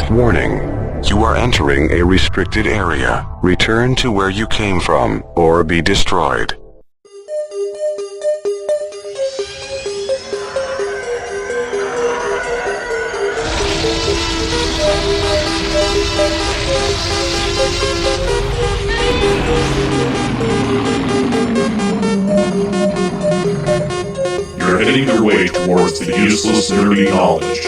Warning. You are entering a restricted area. Return to where you came from, or be destroyed. You're heading your way towards the useless nerdy knowledge.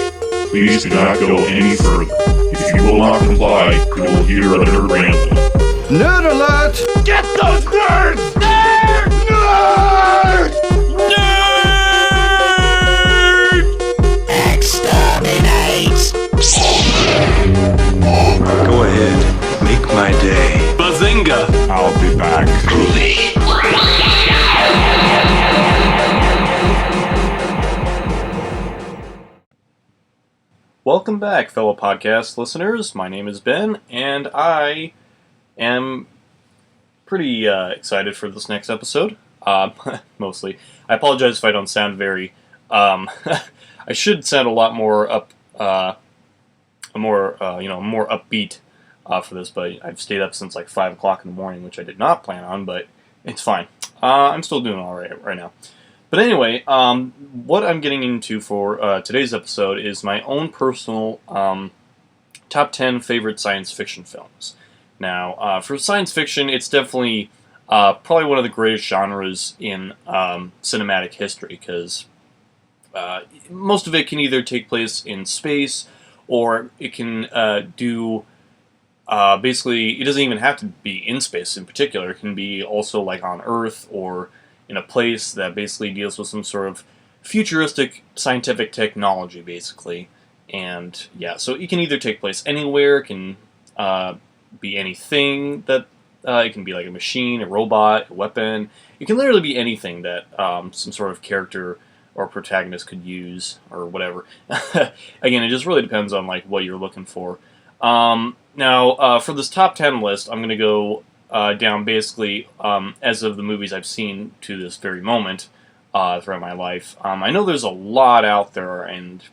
Please do not go any further. If you will not comply, you will hear a nerd rambling. Nerd alert! Get those nerds! Nerds! Nerds! Nerds! Exterminate! Go ahead, make my day. Bazinga! I'll be back. Welcome back, fellow podcast listeners. My name is Ben, and I am pretty excited for this next episode. Mostly. I apologize if I don't sound very... I should sound a lot more more upbeat for this, but I've stayed up since like 5 o'clock in the morning, which I did not plan on, but it's fine. I'm still doing all right now. But anyway, what I'm getting into for today's episode is my own personal top 10 favorite science fiction films. Now, for science fiction, it's definitely probably one of the greatest genres in cinematic history, because most of it can either take place in space, or it can basically, it doesn't even have to be in space in particular. It can be also like on Earth, or in a place that basically deals with some sort of futuristic scientific technology, basically. And yeah, so it can either take place anywhere, it can be anything that, it can be like a machine, a robot, a weapon. It can literally be anything that some sort of character or protagonist could use, or whatever. Again, it just really depends on like what you're looking for. Now, for this top 10 list, I'm going to go down basically as of the movies I've seen to this very moment throughout my life. I know there's a lot out there, and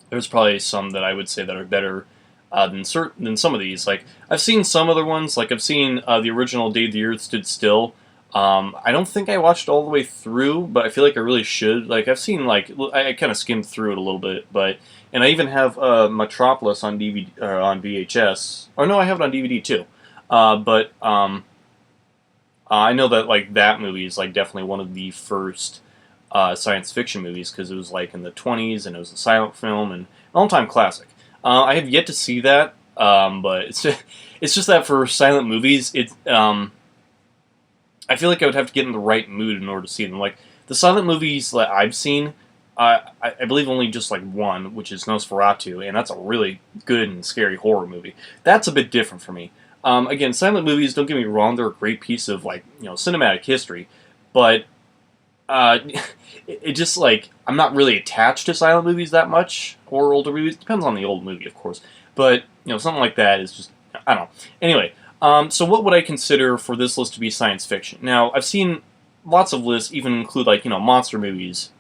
there's probably some that I would say that are better than some of these. Like, I've seen some other ones. Like, I've seen the original Day the Earth Stood Still. I don't think I watched all the way through, but I feel like I really should. Like, I've seen, like, I kind of skimmed through it a little bit, and I even have Metropolis on DVD, on VHS. Or no, I have it on DVD too. But I know that like that movie is like definitely one of the first science fiction movies, because it was like in the 20s, and it was a silent film and an all-time classic. I have yet to see that, but it's just that for silent movies, I feel like I would have to get in the right mood in order to see them. Like the silent movies that I've seen, I believe only just like one, which is Nosferatu, and that's a really good and scary horror movie. That's a bit different for me. Again, silent movies, don't get me wrong, they're a great piece of, like, cinematic history, but it just, like, I'm not really attached to silent movies that much, or older movies. Depends on the old movie, of course, but, something like that is just, I don't know. Anyway, so what would I consider for this list to be science fiction? Now, I've seen lots of lists even include, like, monster movies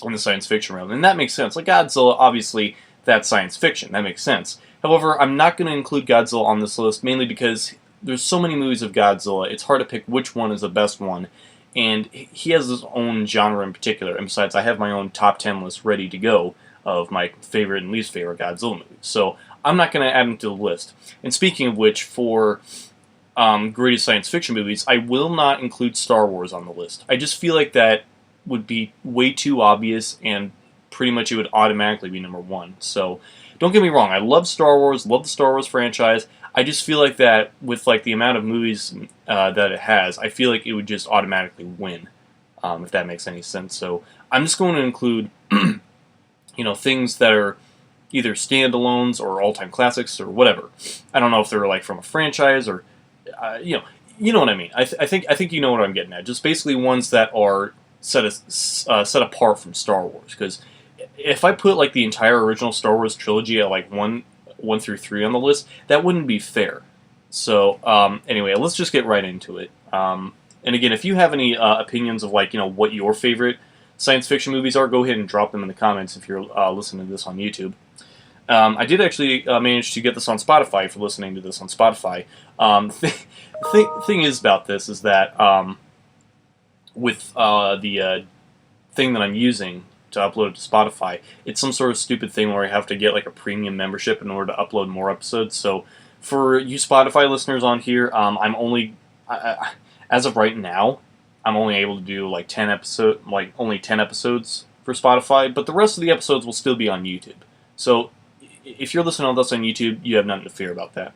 in the science fiction realm, and that makes sense. Like, Godzilla, obviously, that's science fiction. That makes sense. However, I'm not going to include Godzilla on this list, mainly because there's so many movies of Godzilla, it's hard to pick which one is the best one, and he has his own genre in particular, and besides, I have my own top 10 list ready to go of my favorite and least favorite Godzilla movies, so I'm not going to add them to the list. And speaking of which, for greatest science fiction movies, I will not include Star Wars on the list. I just feel like that would be way too obvious, and pretty much it would automatically be number one, so... Don't get me wrong, I love Star Wars, love the Star Wars franchise. I just feel like that, with like the amount of movies that it has, I feel like it would just automatically win, if that makes any sense. So I'm just going to include, things that are either standalones or all-time classics or whatever. I don't know if they're like from a franchise or, you know what I mean. I think you know what I'm getting at. Just basically ones that are set apart from Star Wars, because if I put like the entire original Star Wars trilogy at like 1 through 3 on the list, that wouldn't be fair. So anyway, let's just get right into it. And again, if you have any opinions of like what your favorite science fiction movies are, go ahead and drop them in the comments if you're listening to this on YouTube. I did actually manage to get this on Spotify for listening to this on Spotify. Thing is about this is that with the thing that I'm using to upload it to Spotify, it's some sort of stupid thing where I have to get like a premium membership in order to upload more episodes. So for you Spotify listeners on here, I'm only as of right now, I'm only able to do like only 10 episodes for Spotify, but the rest of the episodes will still be on YouTube. So if you're listening to this on YouTube, you have nothing to fear about that.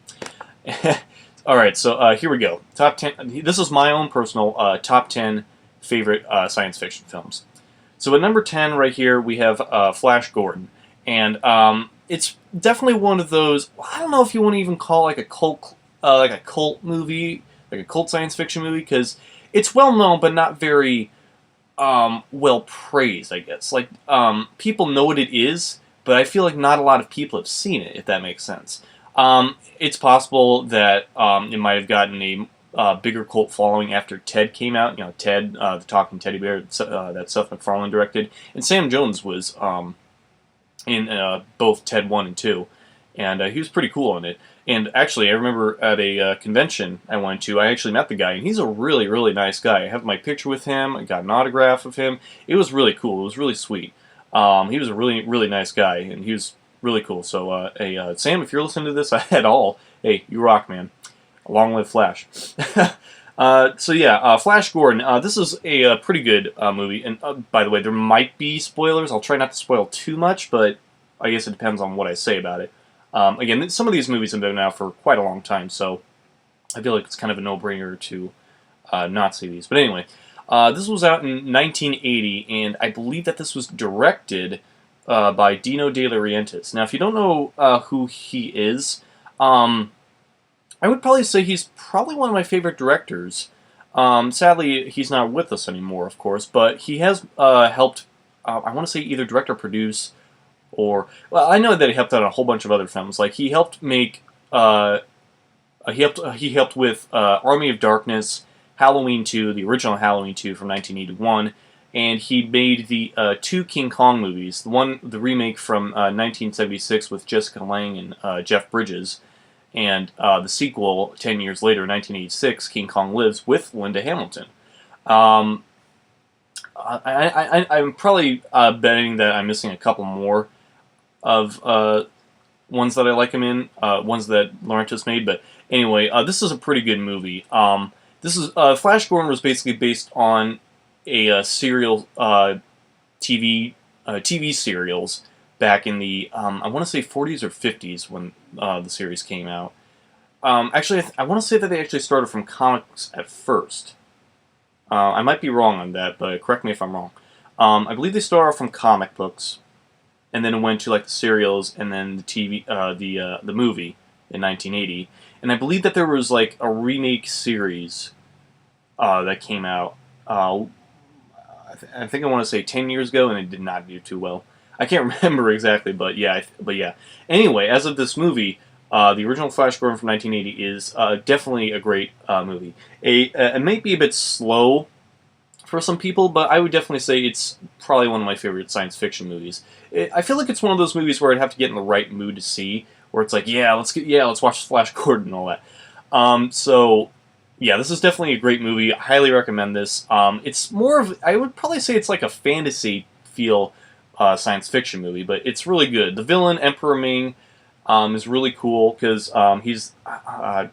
All right, so here we go. Top 10. This is my own personal top 10 favorite science fiction films. So at number 10 right here, we have Flash Gordon. And it's definitely one of those, I don't know if you want to even call like a cult movie, like a cult science fiction movie, because it's well known but not very well praised, I guess. Like, people know what it is, but I feel like not a lot of people have seen it, if that makes sense. It's possible that it might have gotten a bigger cult following after Ted came out. You know, Ted, the talking teddy bear that Seth MacFarlane directed, and Sam Jones was in both Ted 1 and 2, and he was pretty cool on it. And actually, I remember at a convention I went to, I actually met the guy, and he's a really, really nice guy. I have my picture with him. I got an autograph of him. It was really cool. It was really sweet. He was a really, really nice guy, and he was really cool. So, hey, Sam, if you're listening to this at all, hey, you rock, man. Long live Flash. So yeah, Flash Gordon. This is a pretty good movie. And by the way, there might be spoilers. I'll try not to spoil too much, but I guess it depends on what I say about it. Again, some of these movies have been out for quite a long time, so I feel like it's kind of a no-brainer to not see these. But anyway, this was out in 1980, and I believe that this was directed by Dino De Laurentiis. Now, if you don't know who he is, I would probably say he's probably one of my favorite directors. Sadly, he's not with us anymore, of course, but he has helped, I want to say either direct or produce, or, well, I know that he helped out a whole bunch of other films. Like, he helped make, he helped with Army of Darkness, Halloween 2, the original Halloween 2 from 1981, and he made the two King Kong movies. The remake from 1976 with Jessica Lange and Jeff Bridges, and the sequel 10 years later, 1986, King Kong Lives, with Linda Hamilton. I'm probably betting that I'm missing a couple more of ones that I like him in, ones that Laurentiis made, but anyway, this is a pretty good movie. This is Flash Gordon was basically based on a serial TV serials back in the I want to say 40s or 50s when the series came out. Actually, I want to say that they actually started from comics at first. I might be wrong on that, but correct me if I'm wrong. I believe they started from comic books, and then it went to like the serials, and then the TV, the movie in 1980. And I believe that there was like a remake series that came out. I think I want to say 10 years ago, and it did not do too well. I can't remember exactly, but yeah. Anyway, as of this movie, the original Flash Gordon from 1980 is definitely a great movie. It may be a bit slow for some people, but I would definitely say it's probably one of my favorite science fiction movies. I feel like it's one of those movies where I'd have to get in the right mood to see, where it's like, let's watch Flash Gordon and all that. So yeah, this is definitely a great movie. I highly recommend this. It's more of, I would probably say it's like a fantasy feel science fiction movie, but it's really good. The villain, Emperor Ming, is really cool because he's, I'm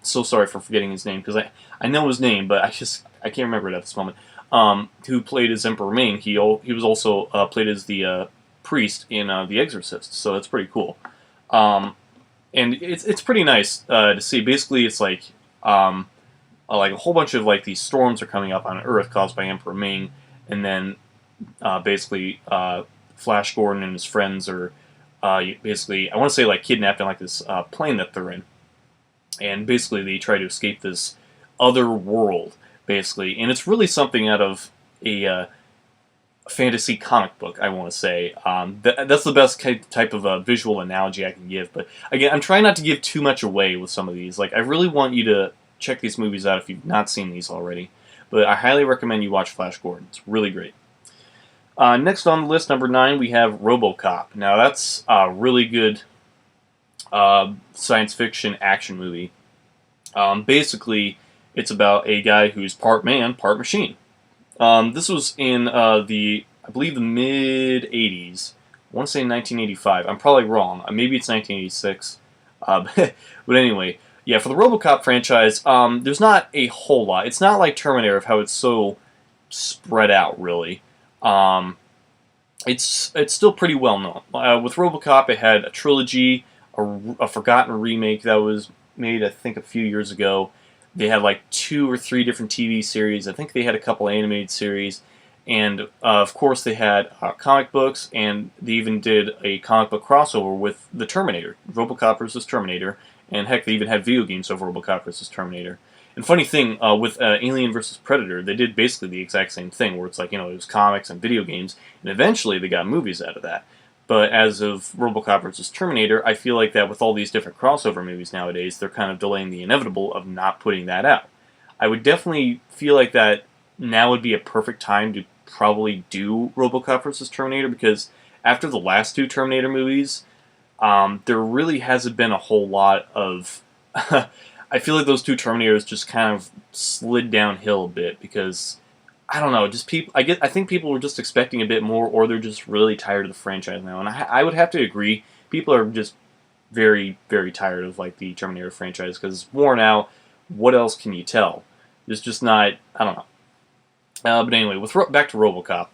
so sorry for forgetting his name, because I know his name, but I can't remember it at this moment. Who played as Emperor Ming? He was also played as the priest in The Exorcist, so that's pretty cool. And it's pretty nice to see. Basically, it's like a whole bunch of like these storms are coming up on Earth caused by Emperor Ming, and then basically Flash Gordon and his friends are basically, I want to say, like kidnapped in like this plane that they're in, and basically they try to escape this other world, basically, and it's really something out of a fantasy comic book, I want to say. That's the best type of visual analogy I can give, but again, I'm trying not to give too much away with some of these. Like, I really want you to check these movies out if you've not seen these already, but I highly recommend you watch Flash Gordon. It's really great. Next on the list, number 9, we have Robocop. Now that's a really good science fiction action movie. Basically, it's about a guy who's part man, part machine. This was in I believe, the mid-'80s. I want to say 1985. I'm probably wrong. Maybe it's 1986. But anyway, yeah, for the Robocop franchise, there's not a whole lot. It's not like Terminator of how it's so spread out, really. It's still pretty well known. With Robocop, it had a trilogy, a forgotten remake that was made, I think, a few years ago. They had like 2 or 3 different TV series. I think they had a couple animated series. And, of course, they had comic books, and they even did a comic book crossover with the Terminator, Robocop versus Terminator. And, heck, they even had video games of Robocop versus Terminator. And funny thing, with Alien versus Predator, they did basically the exact same thing, where it's like, it was comics and video games, and eventually they got movies out of that. But as of Robocop versus Terminator, I feel like that with all these different crossover movies nowadays, they're kind of delaying the inevitable of not putting that out. I would definitely feel like that now would be a perfect time to probably do Robocop versus Terminator, because after the last 2 Terminator movies, there really hasn't been a whole lot of... I feel like those 2 Terminators just kind of slid downhill a bit, because, I don't know, just people. I think people were just expecting a bit more, or they're just really tired of the franchise now. And I would have to agree, people are just very, very tired of like the Terminator franchise, because it's worn out. What else can you tell? There's just not, I don't know. But anyway, back to RoboCop,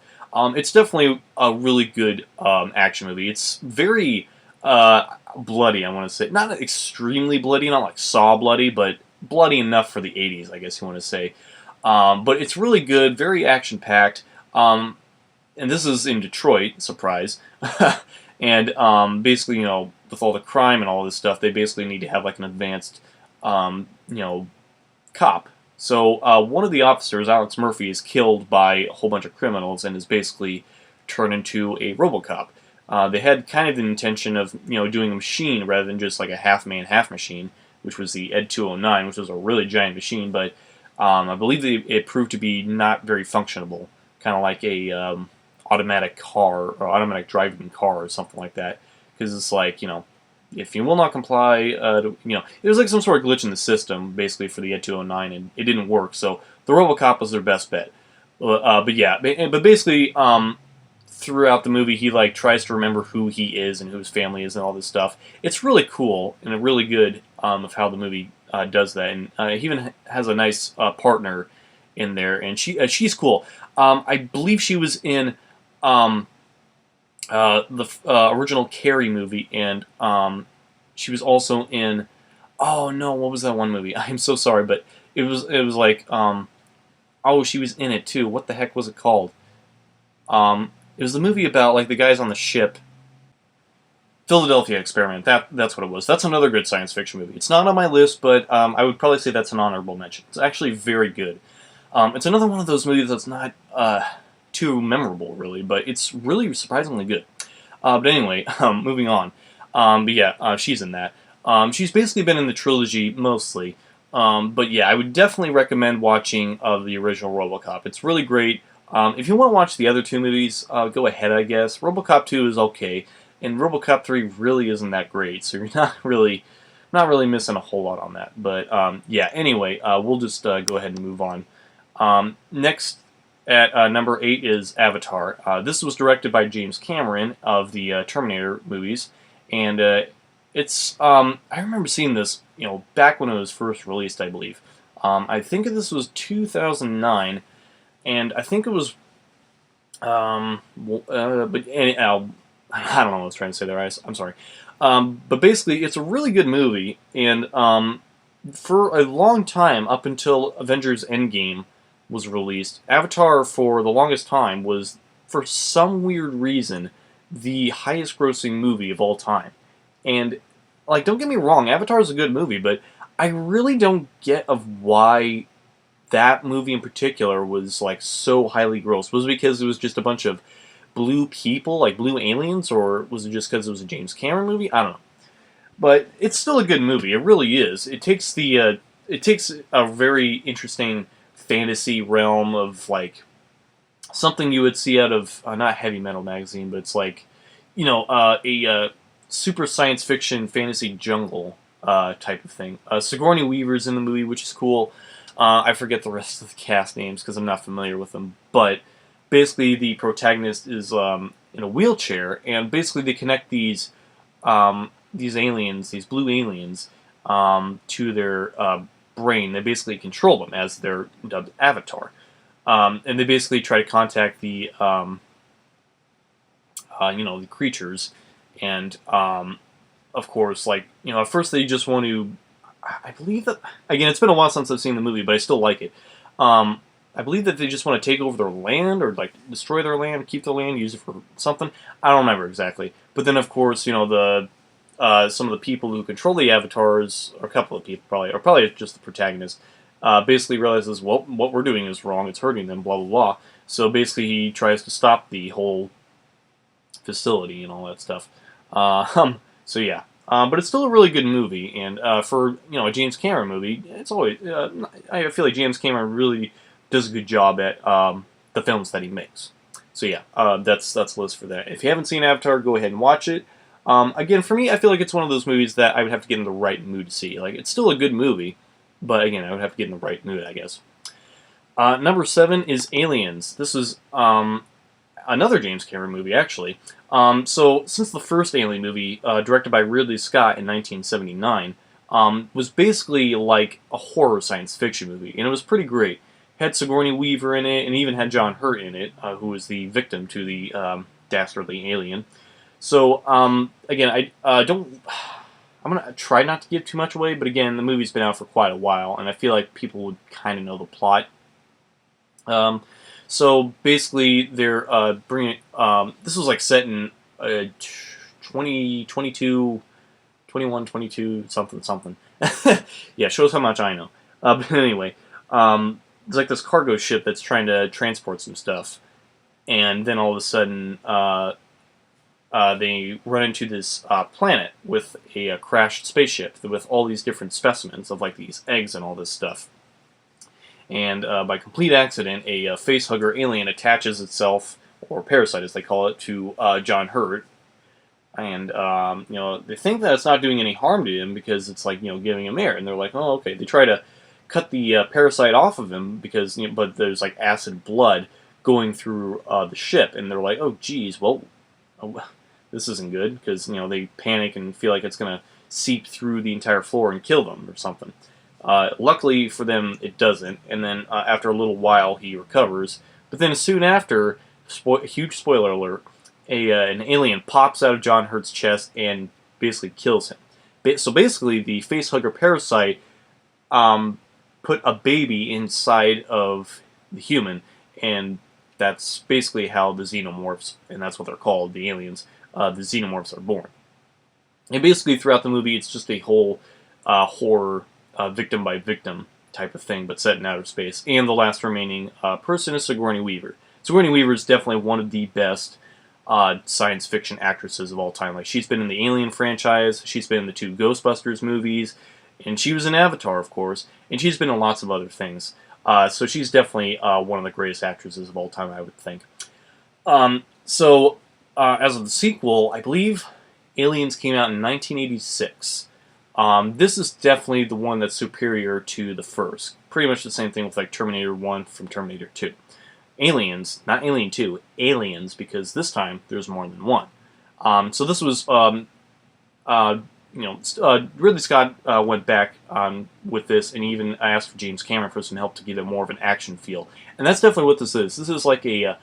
it's definitely a really good action movie. It's very bloody, I want to say. Not extremely bloody, not like Saw bloody, but bloody enough for the 80s, I guess you want to say. But it's really good, very action-packed. And this is in Detroit, surprise. And basically, with all the crime and all this stuff, they basically need to have like an advanced, cop. So one of the officers, Alex Murphy, is killed by a whole bunch of criminals and is basically turned into a RoboCop. They had kind of the intention of doing a machine rather than just like a half-man, half-machine, which was the Ed 209, which was a really giant machine, but I believe it proved to be not very functionable, kind of like a automatic car or automatic driving car or something like that, because it's like, if you will not comply, it was like some sort of glitch in the system, basically, for the Ed 209, and it didn't work, so the RoboCop was their best bet. But basically, throughout the movie, he like tries to remember who he is and who his family is and all this stuff. It's really cool and really good of how the movie does that, and he even has a nice partner in there, and she's cool. I believe she was in the original Carrie movie, and she was also in, oh no, what was that one movie? I'm so sorry, but it was like, oh, she was in it too. What the heck was it called? It was the movie about like the guys on the ship. Philadelphia Experiment. That's what it was. That's another good science fiction movie. It's not on my list, but I would probably say that's an honorable mention. It's actually very good. It's another one of those movies that's not too memorable, really, but it's really surprisingly good. But anyway, moving on. But yeah, she's in that. She's basically been in the trilogy mostly. But yeah, I would definitely recommend watching the original RoboCop. It's really great. If you want to watch the other 2 movies, go ahead, I guess. RoboCop 2 is okay, and RoboCop 3 really isn't that great, so you're not really missing a whole lot on that. But yeah, anyway, we'll just go ahead and move on. Next at number 8 is Avatar. This was directed by James Cameron of the Terminator movies, and it's I remember seeing this back when it was first released, I believe. I think this was 2009. And I think it was, but anyhow, I don't know what I was trying to say there, I'm sorry. But basically, it's a really good movie, and for a long time, up until Avengers Endgame was released, Avatar, for the longest time, was, for some weird reason, the highest-grossing movie of all time. And, like, don't get me wrong, Avatar is a good movie, but I really don't get of why that movie in particular was like so highly grossed. Was it because it was just a bunch of blue people, like blue aliens, or was it just because it was a James Cameron movie? I don't know. But it's still a good movie. It really is. It takes a very interesting fantasy realm of like something you would see out of not Heavy Metal magazine, but it's like, a super science fiction fantasy jungle type of thing. Sigourney Weaver's in the movie, which is cool. I forget the rest of the cast names because I'm not familiar with them, but basically the protagonist is in a wheelchair, and basically they connect these aliens, these blue aliens, to their brain. They basically control them as their dubbed avatar, and they basically try to contact the the creatures, and of course, at first they just want to. I believe that, again, it's been a while since I've seen the movie, but I still like it. I believe that they just want to take over their land, or destroy their land, keep their land, use it for something. I don't remember exactly. But then, of course, some of the people who control the avatars, or a couple of people probably, or probably just the protagonist, basically realizes, well, what we're doing is wrong, it's hurting them, blah, blah, blah. So basically he tries to stop the whole facility and all that stuff. So yeah. But it's still a really good movie, and for a James Cameron movie, it's always I feel like James Cameron really does a good job at the films that he makes. So yeah, that's the list for that. If you haven't seen Avatar, go ahead and watch it. Again, for me, I feel like it's one of those movies that I would have to get in the right mood to see. Like, it's still a good movie, but again, I would have to get in the right mood, I guess. Number 7 is Aliens. This is another James Cameron movie, actually. So, since the first Alien movie, directed by Ridley Scott in 1979, was basically like a horror science fiction movie, and it was pretty great. Had Sigourney Weaver in it, and even had John Hurt in it, who was the victim to the dastardly alien. So, again, I'm going to try not to give too much away, but again, the movie's been out for quite a while, and I feel like people would kind of know the plot. So basically, they're bringing. This was set in 2022, 21, 22, something. Yeah, shows how much I know. But anyway, there's this cargo ship that's trying to transport some stuff, and then all of a sudden, they run into this planet with a crashed spaceship with all these different specimens of these eggs and all this stuff. And by complete accident, a facehugger alien attaches itself, or parasite as they call it, to John Hurt. And, they think that it's not doing any harm to him because it's giving him air. And they're like, oh, okay. They try to cut the parasite off of him because, but there's acid blood going through the ship. And they're like, oh, geez, well, this isn't good, because, they panic and feel like it's going to seep through the entire floor and kill them or something. Luckily for them, it doesn't, and then after a little while, he recovers. But then soon after, huge spoiler alert, an alien pops out of John Hurt's chest and basically kills him. So basically, the facehugger parasite put a baby inside of the human, and that's basically how the xenomorphs, and that's what they're called, the aliens, the xenomorphs are born. And basically, throughout the movie, it's just a whole horror victim by victim type of thing, but set in outer space. And the last remaining person is Sigourney Weaver. Sigourney Weaver is definitely one of the best science fiction actresses of all time. She's been in the Alien franchise, she's been in the 2 Ghostbusters movies, and she was in Avatar, of course, and she's been in lots of other things. So she's definitely one of the greatest actresses of all time, I would think. As of the sequel, I believe Aliens came out in 1986. This is definitely the one that's superior to the first. Pretty much the same thing with Terminator 1 from Terminator 2. Aliens, not Alien 2, Aliens, because this time there's more than one. So this was, Ridley Scott went back with this and even asked for James Cameron for some help to give it more of an action feel. And that's definitely what this is. This is a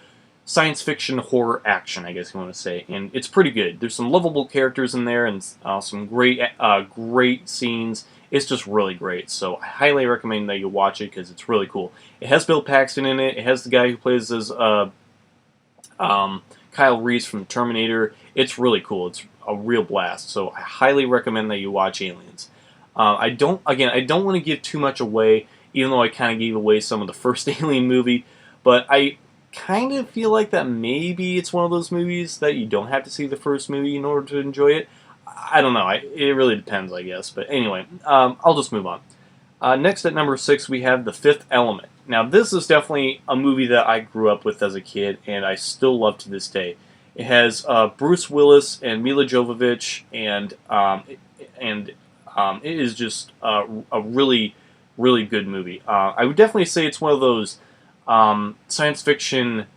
science fiction horror action, I guess you want to say, and it's pretty good. There's some lovable characters in there and some great scenes. It's just really great, so I highly recommend that you watch it because it's really cool. It has Bill Paxton in it. It has the guy who plays as Kyle Reese from Terminator. It's really cool. It's a real blast, so I highly recommend that you watch Aliens. I don't want to give too much away, even though I kind of gave away some of the first Alien movie, but I kind of feel like that maybe it's one of those movies that you don't have to see the first movie in order to enjoy it. I don't know. It really depends, I guess. But anyway, I'll just move on. Next at number 6, we have The Fifth Element. Now, this is definitely a movie that I grew up with as a kid, and I still love to this day. It has Bruce Willis and Mila Jovovich, and it is just a really, really good movie. I would definitely say it's one of those science fiction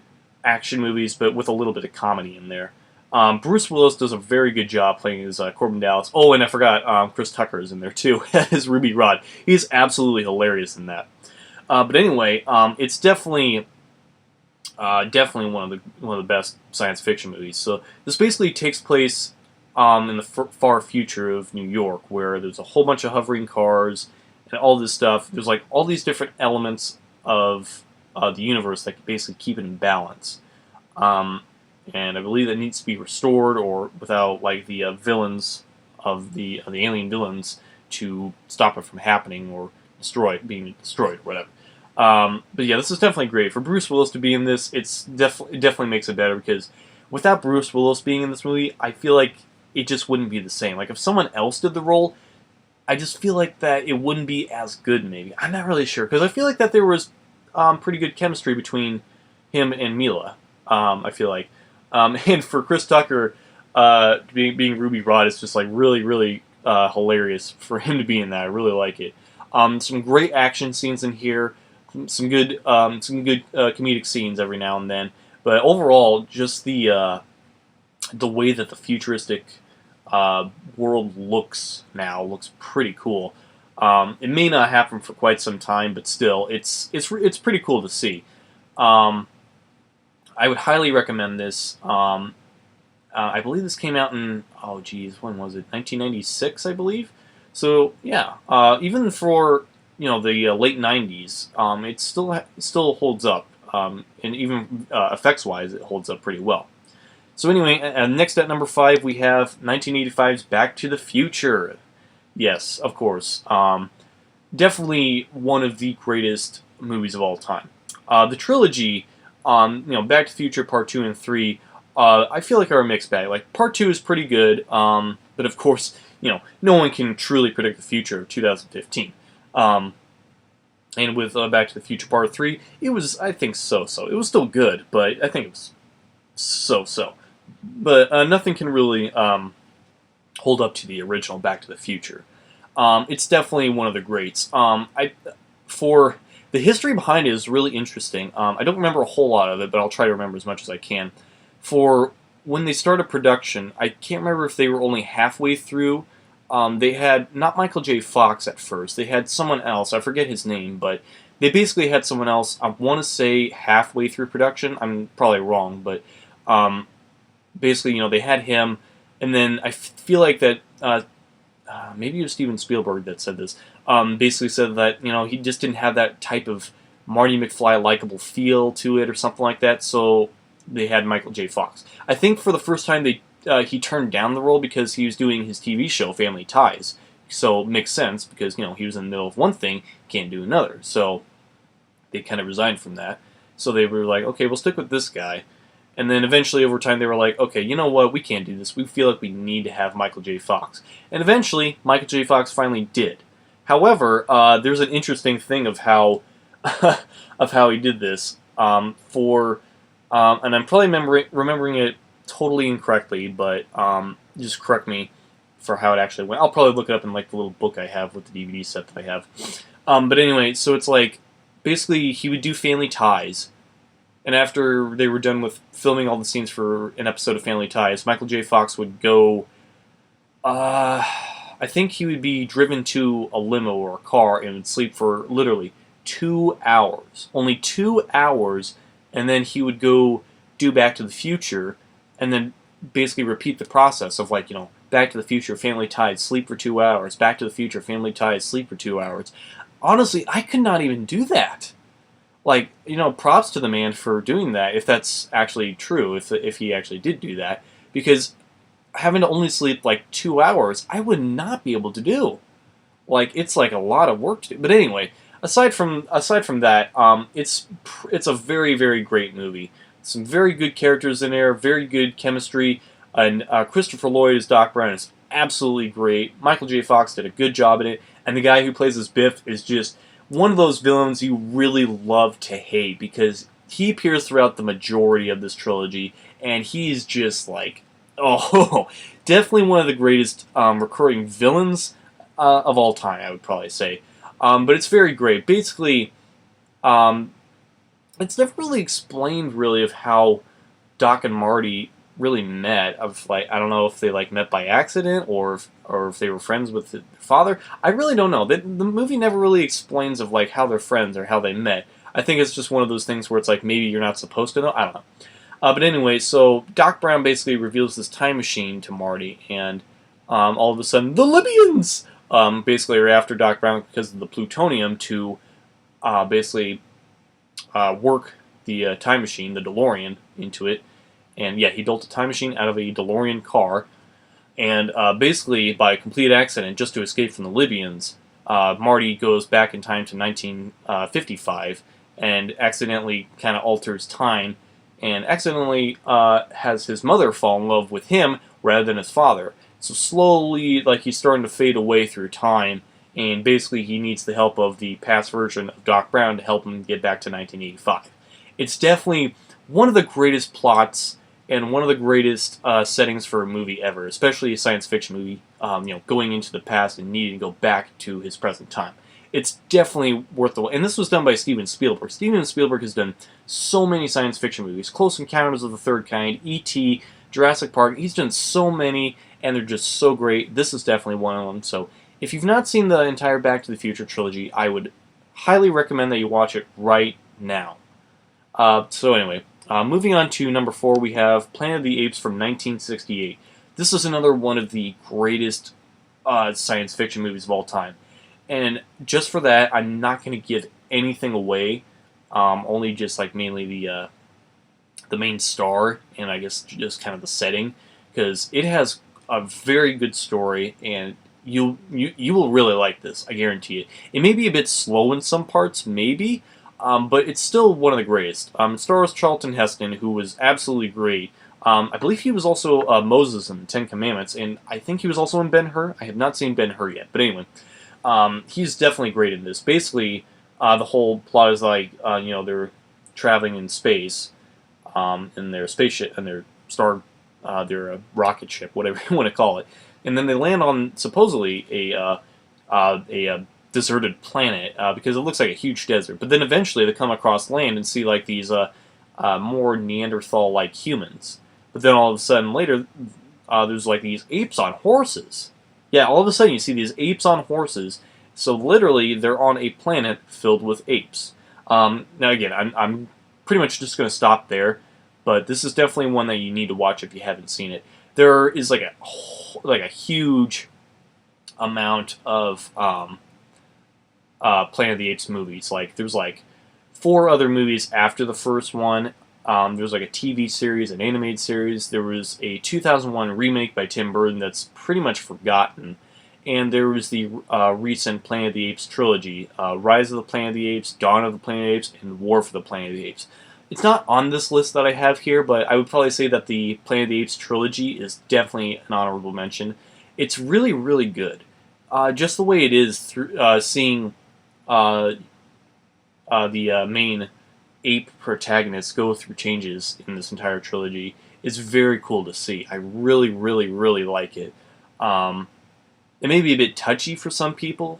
action movies, but with a little bit of comedy in there. Bruce Willis does a very good job playing as Corbin Dallas. Oh, and I forgot, Chris Tucker is in there too as Ruby Rhod. He's absolutely hilarious in that. But anyway, it's definitely one of the best science fiction movies. So this basically takes place in the far future of New York, where there's a whole bunch of hovering cars and all this stuff. There's like all these different elements of the universe that basically keep it in balance. And I believe that needs to be restored, or without like the villains of the alien villains to stop it from happening or being destroyed, whatever. But yeah, this is definitely great for Bruce Willis to be in this. It definitely makes it better, because without Bruce Willis being in this movie, I feel like it just wouldn't be the same. Like if someone else did the role, I just feel like that it wouldn't be as good. Maybe I'm not really sure, because I feel like that there was pretty good chemistry between him and Mila. I feel like. And for Chris Tucker being Ruby Rhod, it's just like really, really hilarious for him to be in that. I really like it. Some great action scenes in here, some good comedic scenes every now and then. But overall, just the way that the futuristic world looks now looks pretty cool. It may not happen for quite some time, but still, it's pretty cool to see. I would highly recommend this. I believe this came out in, when was it? 1996, I believe. So yeah, even for the late 90s, it still holds up, and even effects-wise, it holds up pretty well. So anyway, next at number 5, we have 1985's Back to the Future. Yes, of course. Definitely one of the greatest movies of all time. The trilogy. Back to the Future Part 2 and 3, I feel like are a mixed bag. Like, Part 2 is pretty good, but of course, no one can truly predict the future of 2015. And with Back to the Future Part 3, it was, I think, so-so. It was still good, but I think it was so-so. But nothing can really hold up to the original Back to the Future. It's definitely one of the greats. The history behind it is really interesting. I don't remember a whole lot of it, but I'll try to remember as much as I can. For when they started production, I can't remember if they were only halfway through. They had not Michael J. Fox at first. They had someone else. I forget his name, but they basically had someone else. I want to say halfway through production. I'm probably wrong, but basically, they had him, and then I feel like that. Maybe it was Steven Spielberg that said this. Basically said that he just didn't have that type of Marty McFly likable feel to it or something like that. So they had Michael J. Fox. I think for the first time he turned down the role because he was doing his TV show Family Ties. So it makes sense because he was in the middle of one thing, can't do another. So they kind of resigned from that. So they were like, okay, we'll stick with this guy. And then eventually, over time, they were like, okay, you know what, we can't do this. We feel like we need to have Michael J. Fox. And eventually, Michael J. Fox finally did. However, there's an interesting thing of how he did this. And I'm probably remembering it totally incorrectly, but just correct me for how it actually went. I'll probably look it up in like the little book I have with the DVD set that I have. But anyway, so it's like, basically, he would do Family Ties. And after they were done with filming all the scenes for an episode of Family Ties, Michael J. Fox would go, I think he would be driven to a limo or a car and would sleep for literally 2 hours. Only 2 hours, and then he would go do Back to the Future, and then basically repeat the process of Back to the Future, Family Ties, sleep for 2 hours, Back to the Future, Family Ties, sleep for 2 hours. Honestly, I could not even do that. Props to the man for doing that, if that's actually true, if he actually did do that, because having to only sleep 2 hours, I would not be able to do. It's a lot of work to do. But anyway, aside from that, it's a very, very great movie. Some very good characters in there, very good chemistry, and Christopher Lloyd as Doc Brown is absolutely great. Michael J. Fox did a good job in it, and the guy who plays as Biff is just one of those villains you really love to hate, because he appears throughout the majority of this trilogy, and he's just like, oh, definitely one of the greatest recurring villains of all time, I would probably say. But it's very great. Basically, it's never really explained really of how Doc and Marty really met. Of like, I don't know if they like met by accident or if they were friends with their father. I really don't know. The movie never really explains of like how they're friends or how they met. I think it's just one of those things where it's like maybe you're not supposed to know. I don't know. But anyway, so Doc Brown basically reveals this time machine to Marty, and all of a sudden the Libyans basically are after Doc Brown because of the plutonium to basically work the time machine, the DeLorean, into it. And yeah, he built a time machine out of a DeLorean car, and basically by a complete accident, just to escape from the Libyans, Marty goes back in time to 1955 and accidentally kind of alters time, and accidentally has his mother fall in love with him rather than his father. So slowly, like, he's starting to fade away through time, and basically he needs the help of the past version of Doc Brown to help him get back to 1985. It's definitely one of the greatest plots and one of the greatest settings for a movie ever, especially a science fiction movie, going into the past and needing to go back to his present time. It's definitely worth the... And this was done by Steven Spielberg. Steven Spielberg has done so many science fiction movies. Close Encounters of the Third Kind, E.T., Jurassic Park. He's done so many, and they're just so great. This is definitely one of them. So if you've not seen the entire Back to the Future trilogy, I would highly recommend that you watch it right now. So anyway, moving on to number 4, we have Planet of the Apes from 1968. This is another one of the greatest science fiction movies of all time. And just for that, I'm not going to give anything away, only just like mainly the main star and I guess just kind of the setting, because it has a very good story, and you will really like this, I guarantee it. It may be a bit slow in some parts, maybe, but it's still one of the greatest. It stars Charlton Heston, who was absolutely great. I believe he was also Moses in the Ten Commandments, and I think he was also in Ben-Hur. I have not seen Ben-Hur yet, but anyway, he's definitely great in this. Basically, the whole plot is like, they're traveling in space, in their spaceship, and their rocket ship, whatever you want to call it, and then they land on supposedly a deserted planet because it looks like a huge desert. But then eventually they come across land and see like these more Neanderthal-like humans. But then all of a sudden later, there's like these apes on horses. Yeah, all of a sudden you see these apes on horses. So literally, they're on a planet filled with apes. Now again, I'm pretty much just going to stop there, but this is definitely one that you need to watch if you haven't seen it. There is like a huge amount of Planet of the Apes movies. Like there's like 4 other movies after the first one. There's like a TV series, an animated series. There was a 2001 remake by Tim Burton that's pretty much forgotten. And there was the recent Planet of the Apes trilogy, Rise of the Planet of the Apes, Dawn of the Planet of the Apes, and War for the Planet of the Apes. It's not on this list that I have here, but I would probably say that the Planet of the Apes trilogy is definitely an honorable mention. It's really, really good. Just the way it is, through seeing the main ape protagonist go through changes in this entire trilogy is very cool to see. I really, really, really like it. It may be a bit touchy for some people,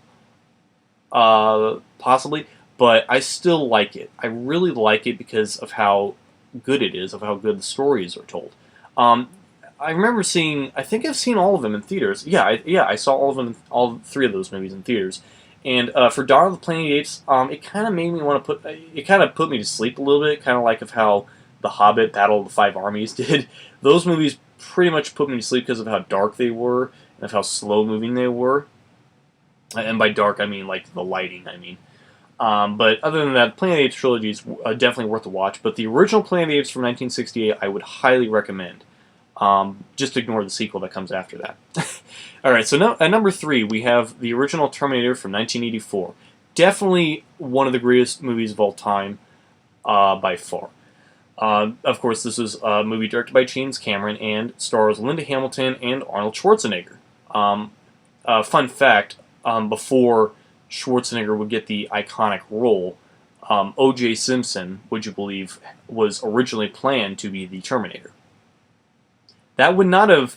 possibly, but I still like it. I really like it because of how good it is, of how good the stories are told. I remember seeing, I think I've seen all of them in theaters. Yeah, I saw all of them, all 3 of those movies in theaters. And for Dawn of the Planet of the Apes, it kind of made me want to it kind of put me to sleep a little bit, kind of like of how The Hobbit, Battle of the Five Armies did. Those movies pretty much put me to sleep because of how dark they were, and of how slow-moving they were. And by dark, I mean like the lighting, I mean. But other than that, Planet of the Apes trilogy is definitely worth a watch. But the original Planet of the Apes from 1968, I would highly recommend. Just ignore the sequel that comes after that. Alright, so now, at number 3, we have the original Terminator from 1984. Definitely one of the greatest movies of all time, by far. Of course, this is a movie directed by James Cameron and stars Linda Hamilton and Arnold Schwarzenegger. Fun fact, before Schwarzenegger would get the iconic role, O.J. Simpson, would you believe, was originally planned to be the Terminator. That would not have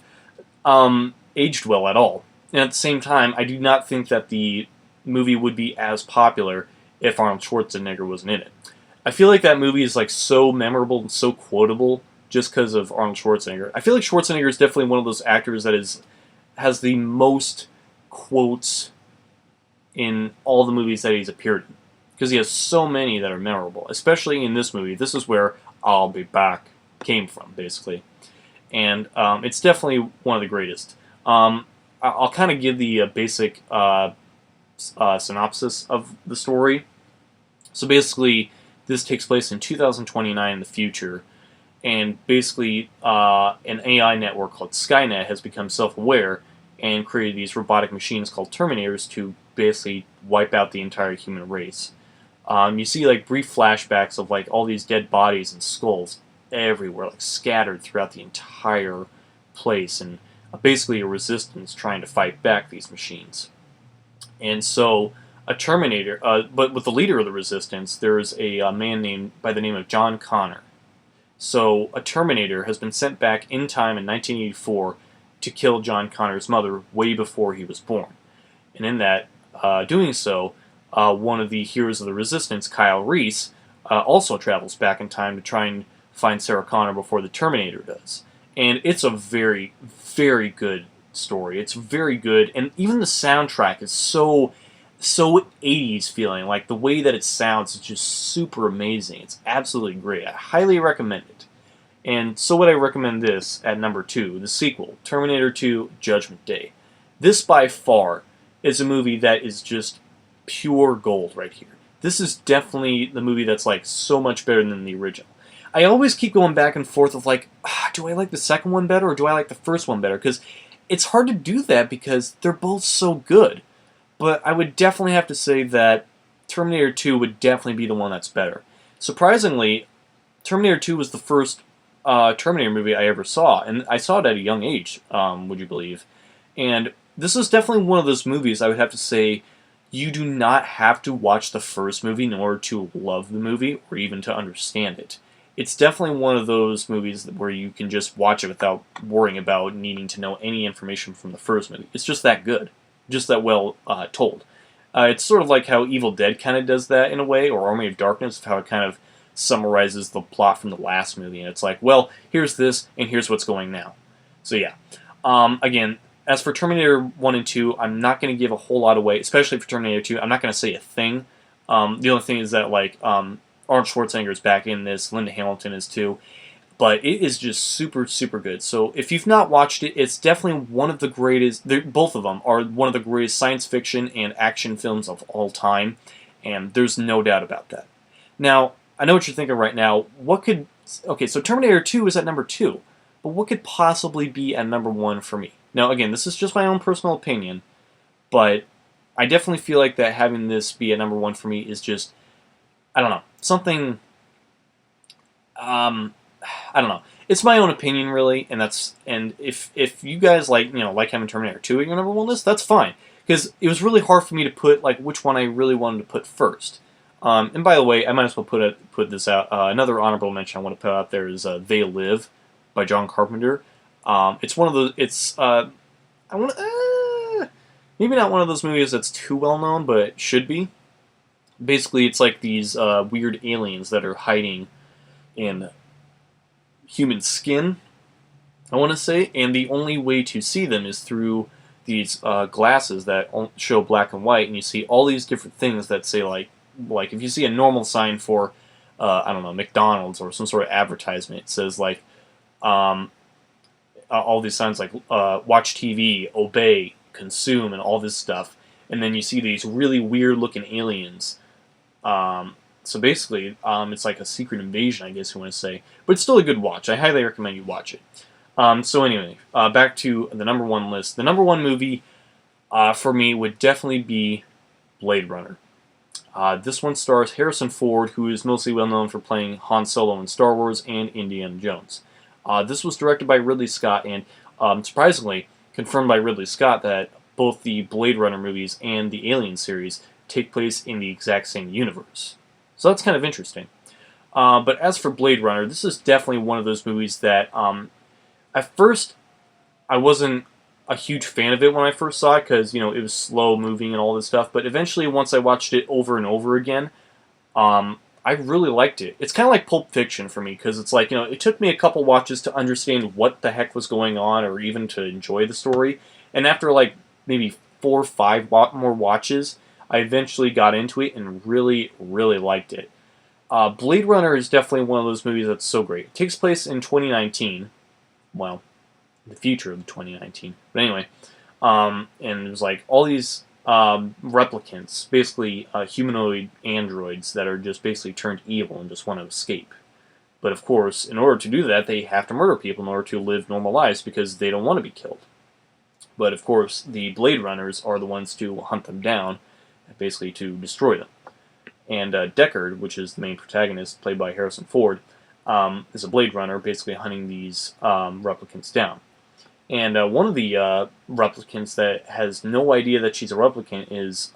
aged well at all. And at the same time, I do not think that the movie would be as popular if Arnold Schwarzenegger wasn't in it. I feel like that movie is like so memorable and so quotable just because of Arnold Schwarzenegger. I feel like Schwarzenegger is definitely one of those actors that has the most quotes in all the movies that he's appeared in. Because he has so many that are memorable, especially in this movie. This is where "I'll be back" came from, basically. And it's definitely one of the greatest. I'll kind of give the basic synopsis of the story. So basically, this takes place in 2029 in the future, and basically an AI network called Skynet has become self-aware and created these robotic machines called Terminators to basically wipe out the entire human race. You see like brief flashbacks of like all these dead bodies and skulls everywhere, like scattered throughout the entire place, and basically a resistance trying to fight back these machines. And so a Terminator, but with the leader of the resistance, there's a man named by the name of John Connor. So a Terminator has been sent back in time in 1984 to kill John Connor's mother way before he was born. And in that doing so, one of the heroes of the resistance, Kyle Reese, also travels back in time to try and find Sarah Connor before the Terminator does. And it's a very, very good story. It's very good, and even the soundtrack is so 80s feeling. Like the way that it sounds is just super amazing. It's absolutely great. I highly recommend it. And so would I recommend this at number 2, the sequel, Terminator 2: Judgment Day. This by far is a movie that is just pure gold right here. This is definitely the movie that's like so much better than the original. I always keep going back and forth of like, do I like the second one better or do I like the first one better? Because it's hard to do that because they're both so good. But I would definitely have to say that Terminator 2 would definitely be the one that's better. Surprisingly, Terminator 2 was the first Terminator movie I ever saw, and I saw it at a young age, would you believe? And this is definitely one of those movies I would have to say you do not have to watch the first movie in order to love the movie or even to understand it. It's definitely one of those movies where you can just watch it without worrying about needing to know any information from the first movie. It's just that good. Just that well told. It's sort of like how Evil Dead kind of does that in a way, or Army of Darkness, how it kind of summarizes the plot from the last movie. And it's like, well, here's this, and here's what's going now. So yeah. Again, as for Terminator 1 and 2, I'm not going to give a whole lot away, especially for Terminator 2. I'm not going to say a thing. The only thing is that, like, Arnold Schwarzenegger is back in this, Linda Hamilton is too, but it is just super, super good. So if you've not watched it, it's definitely one of the greatest, both of them are one of the greatest science fiction and action films of all time, and there's no doubt about that. Now, I know what you're thinking right now. Okay, so Terminator 2 is at number 2, but what could possibly be at number 1 for me? Now, again, this is just my own personal opinion, but I definitely feel like that having this be at number 1 for me is just, I don't know, something, I don't know. It's my own opinion, really, and if you guys like having Terminator 2 at your number 1 list, that's fine, because it was really hard for me to put like which one I really wanted to put first. And by the way, I might as well put this out. Another honorable mention I want to put out there is They Live by John Carpenter. It's one of those. It's maybe not one of those movies that's too well known, but it should be. Basically, it's like these weird aliens that are hiding in human skin, I want to say, and the only way to see them is through these glasses that show black and white, and you see all these different things that say like if you see a normal sign for I don't know, McDonald's or some sort of advertisement, it says like all these signs like watch TV, obey, consume, and all this stuff, and then you see these really weird looking aliens. So basically, it's like a secret invasion, I guess you want to say. But it's still a good watch. I highly recommend you watch it. So anyway, back to the number 1 list. The number 1 movie for me would definitely be Blade Runner. This one stars Harrison Ford, who is mostly well known for playing Han Solo in Star Wars and Indiana Jones. This was directed by Ridley Scott, and surprisingly, confirmed by Ridley Scott that both the Blade Runner movies and the Alien series take place in the exact same universe. So that's kind of interesting. But as for Blade Runner, this is definitely one of those movies that, at first, I wasn't a huge fan of it when I first saw it, because, it was slow moving and all this stuff, but eventually, once I watched it over and over again, I really liked it. It's kind of like Pulp Fiction for me, because it's like, it took me a couple watches to understand what the heck was going on, or even to enjoy the story, and after, like, maybe 4 or 5 more watches, I eventually got into it and really, really liked it. Blade Runner is definitely one of those movies that's so great. It takes place in 2019. Well, the future of 2019. But anyway, and there's like all these replicants, basically humanoid androids that are just basically turned evil and just want to escape. But of course, in order to do that, they have to murder people in order to live normal lives because they don't want to be killed. But of course, the Blade Runners are the ones to hunt them down, basically to destroy them. And Deckard, which is the main protagonist, played by Harrison Ford, is a Blade Runner, basically hunting these replicants down. And one of the replicants that has no idea that she's a replicant is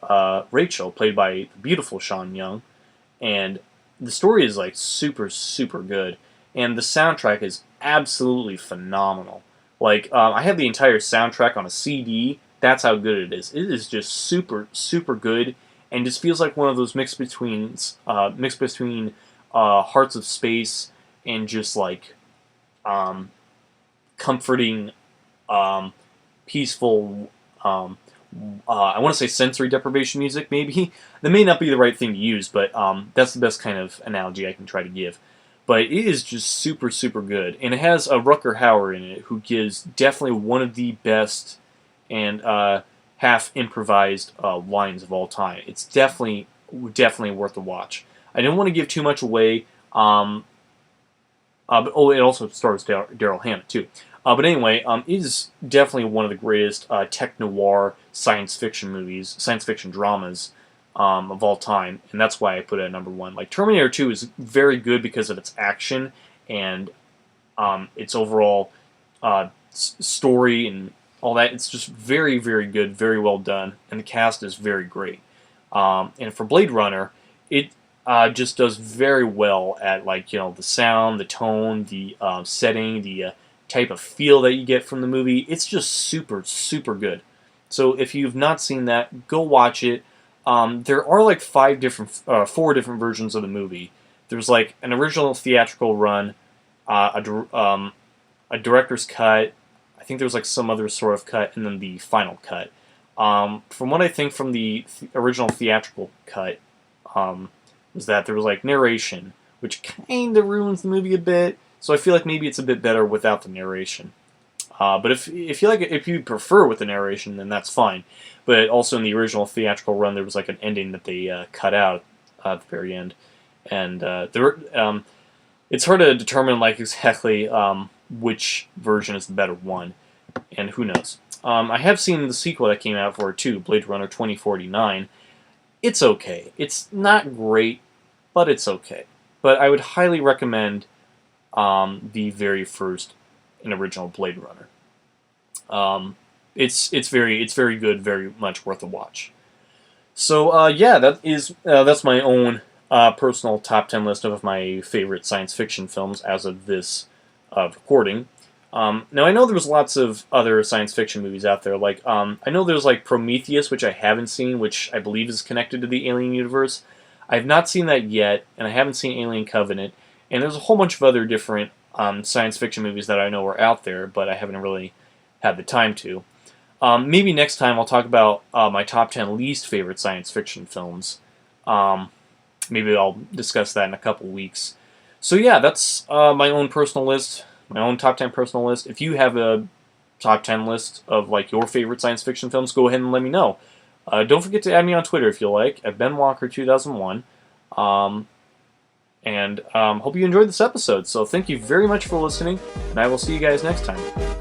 Rachel, played by the beautiful Sean Young. And the story is like super, super good. And the soundtrack is absolutely phenomenal. Like, I have the entire soundtrack on a CD. That's how good it is. It is just super, super good. And just feels like one of those mixed between Hearts of Space and just like comforting, peaceful. I want to say sensory deprivation music. Maybe that may not be the right thing to use, but that's the best kind of analogy I can try to give. But it is just super, super good, and it has Rutger Hauer in it, who gives definitely one of the best and half improvised lines of all time. It's definitely worth a watch. I didn't want to give too much away. But it also stars Daryl Hannah too. But anyway, it is definitely one of the greatest tech noir science fiction dramas of all time, and that's why I put it at number 1. Like Terminator 2 is very good because of its action and its overall story and all that. It's just very, very good, very well done, and the cast is very great. And for Blade Runner, it just does very well at the sound, the tone, the setting, the type of feel that you get from the movie. It's just super, super good. So if you've not seen that, go watch it. There are like 4 different versions of the movie. There's like an original theatrical run, a director's cut. I think there's like some other sort of cut, and then the final cut. From what I think from the original theatrical cut, was that there was like narration, which kind of ruins the movie a bit. So I feel like maybe it's a bit better without the narration. But if you prefer with the narration, then that's fine. But also in the original theatrical run, there was like an ending that they cut out at the very end, and it's hard to determine like exactly which version is the better one, and who knows. I have seen the sequel that came out for it too, Blade Runner 2049. It's okay. It's not great, but it's okay. But I would highly recommend the very first and original Blade Runner. It's very good, very much worth a watch. So yeah, that's my own personal top 10 list of my favorite science fiction films as of this recording. Now I know there's lots of other science fiction movies out there. Like I know there's like Prometheus, which I haven't seen, which I believe is connected to the Alien universe. I have not seen that yet, and I haven't seen Alien Covenant. And there's a whole bunch of other different science fiction movies that I know are out there, but I haven't really had the time to. Maybe next time I'll talk about my top 10 least favorite science fiction films. Maybe I'll discuss that in a couple weeks. So yeah, that's my own personal list, my own top 10 personal list. If you have a top 10 list of like your favorite science fiction films, go ahead and let me know. Don't forget to add me on Twitter if you like, at BenWalker2001. And hope you enjoyed this episode. So thank you very much for listening, and I will see you guys next time.